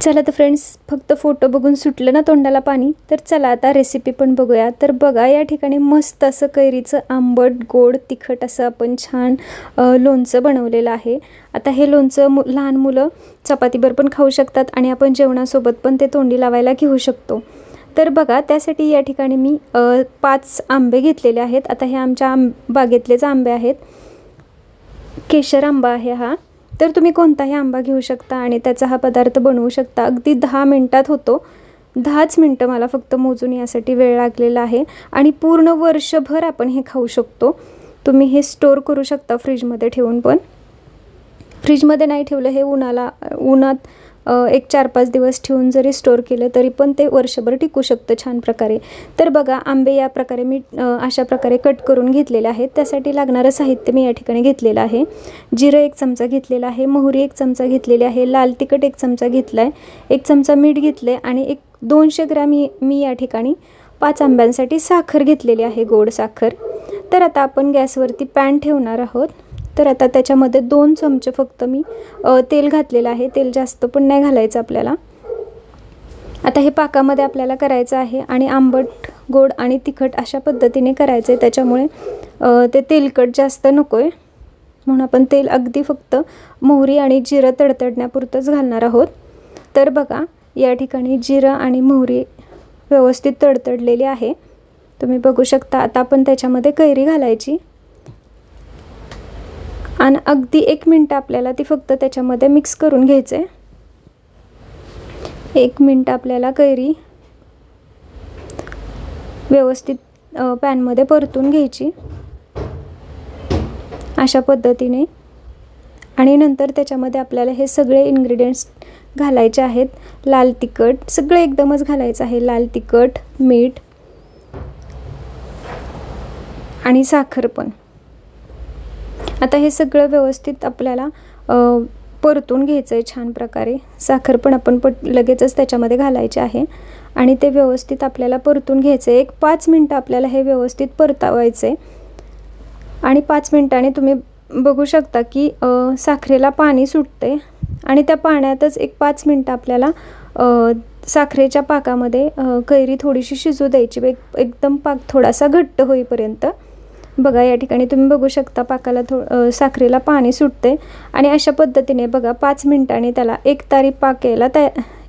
चला तर फ्रेंड्स, फक्त फोटो बघून सुटलं ना तोंडाला पाणी, तर चला आता रेसिपी पण बघूया। तर बघा, या ठिकाणी मस्त असं कैरीचं आंबट गोड तिखट असं आपण छान लोणचं बनवलेलं आहे। आता हे लोणचं लहान मुलं चपातीवर पण खाऊ शकतात आणि आपण जेवणासोबत पण ते तोंडी लावायला घेऊ शकतो। तर बघा, त्यासाठी या ठिकाणी मी 5 आंबे घेतलेले आहेत। आता हे आमच्या बागेतलेच आंबे आहेत, केशर आंबा आहे हा। तर तुम्ही कोणताही आंबा घेऊ शकता आणि त्याचा हा पदार्थ बनवू शकता। अगदी 10 मिनिटात होतो। 10च मिनिटं मला फक्त मोजून यासाठी वेळ लागलेला आहे आणि पूर्ण वर्षभर आपण हे खाऊ शकतो। तुम्ही हे स्टोर करू शकता फ्रीजमध्ये ठेवून, पण फ्रीजमध्ये नाही ठेवलं, हे उन्हात एक 4-5 दिवस ठेवून जरी स्टोर केलं तरी पण ते वर्षभर टिकू शकतं छान प्रकारे। तर बघा, आंबे या प्रकारे मी अशा प्रकारे कट करून घेतलेले आहेत। त्यासाठी लागणारं साहित्य मी या ठिकाणी घेतलेलं आहे। जिरं 1 चमचा घेतलेला आहे, मोहरी 1 चमचा घेतलेली आहे, लाल तिखट 1 चमचा घेतला आहे, 1 चमचा मीठ घेतले आणि 200 ग्रॅम मी या ठिकाणी 5 आंब्यांसाठी साखर घेतलेली आहे, गोड साखर। तर आता आपण गॅसवरती पॅन ठेवणार आहोत। तर आता त्याच्यामध्ये 2 चमचे फक्त मी तेल घातलेलं आहे। तेल जास्त पण नाही घालायचं आपल्याला। आता हे पाकामध्ये आपल्याला करायचं आहे आणि आंबट गोड आणि तिखट अशा पद्धतीने करायचं आहे, त्याच्यामुळे ते तेलकट जास्त नको आहे, म्हणून आपण तेल अगदी फक्त मोहरी आणि जिरं तडतडण्यापुरतंच घालणार आहोत। तर बघा, या ठिकाणी जिरं आणि मोहरी व्यवस्थित तडतडलेली आहे, तुम्ही बघू शकता। आता आपण त्याच्यामध्ये कैरी घालायची आणि अगदी 1 मिनिट आपल्याला ती फक्त त्याच्यामध्ये मिक्स करून घ्यायचं आहे। 1 मिनिट आपल्याला कैरी व्यवस्थित पॅनमध्ये परतून घ्यायची अशा पद्धतीने। आणि नंतर त्याच्यामध्ये आपल्याला हे सगळे इन्ग्रेडियंट्स घालायचे आहेत। लाल तिखट सगळं एकदमच घालायचं आहे, लाल तिखट, मीठ आणि साखर पण। आता हे सगळं व्यवस्थित आपल्याला परतून घ्यायचं आहे छान प्रकारे। साखर पण आपण लगेचच त्याच्यामध्ये घालायची आहे आणि ते व्यवस्थित आपल्याला परतून घ्यायचं आहे। 5 मिनिटं आपल्याला हे व्यवस्थित परतावायचं आहे आणि 5 मिनिटांनी तुम्ही बघू शकता की साखरेला पाणी सुटते आणि त्या पाण्यातच 5 मिनिटं आपल्याला साखरेच्या पाकामध्ये कैरी थोडीशी शिजू द्यायची, एकदम पाक थोडासा घट्ट होईपर्यंत। बघा, या ठिकाणी तुम्ही बघू शकता पाकाला साखरेला पाणी सुटते आणि अशा पद्धतीने बघा 5 मिनिटांनी त्याला एकतारी पाक यायला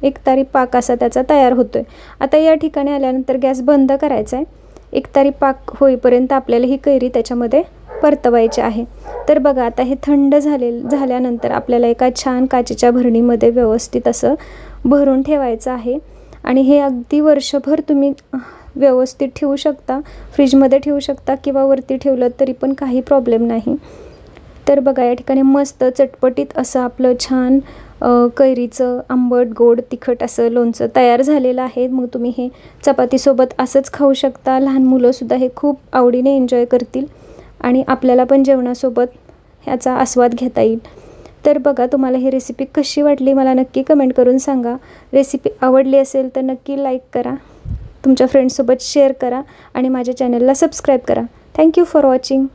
एकतारी पाक असा त्याचा तयार होतोय। आता या ठिकाणी आल्यानंतर गॅस बंद करायचा आहे। एकतारी पाक होईपर्यंत आपल्याला ही कैरी त्याच्यामध्ये परतवायची आहे। तर बघा, आता हे थंड झाल्यानंतर आपल्याला एका छान काचेच्या भरणीमध्ये व्यवस्थित असं भरून ठेवायचं आहे आणि हे अगदी वर्षभर तुम्ही व्यवस्थित ठेवू शकता, फ्रीजमध्ये ठेवू शकता किंवा वरती ठेवलं तरी पण काही प्रॉब्लेम नाही। तर बघा, या ठिकाणी मस्त चटपटीत असं आपलं छान कैरीचं आंबट गोड तिखट असं लोणचं तयार झालेलं आहे। मग तुम्ही हे चपातीसोबत असंच खाऊ शकता। लहान मुलंसुद्धा हे खूप आवडीने एन्जॉय करतील आणि आपल्याला पण जेवणासोबत ह्याचा आस्वाद घेता येईल। तर बघा, तुम्हाला ही रेसिपी कशी वाटली मला नक्की कमेंट करून सांगा। रेसिपी आवडली असेल तर नक्की लाईक करा, तुमच्या फ्रेंड्ससोबत शेअर करा आणि माझ्या चॅनलला सबस्क्राईब करा। Thank you for watching.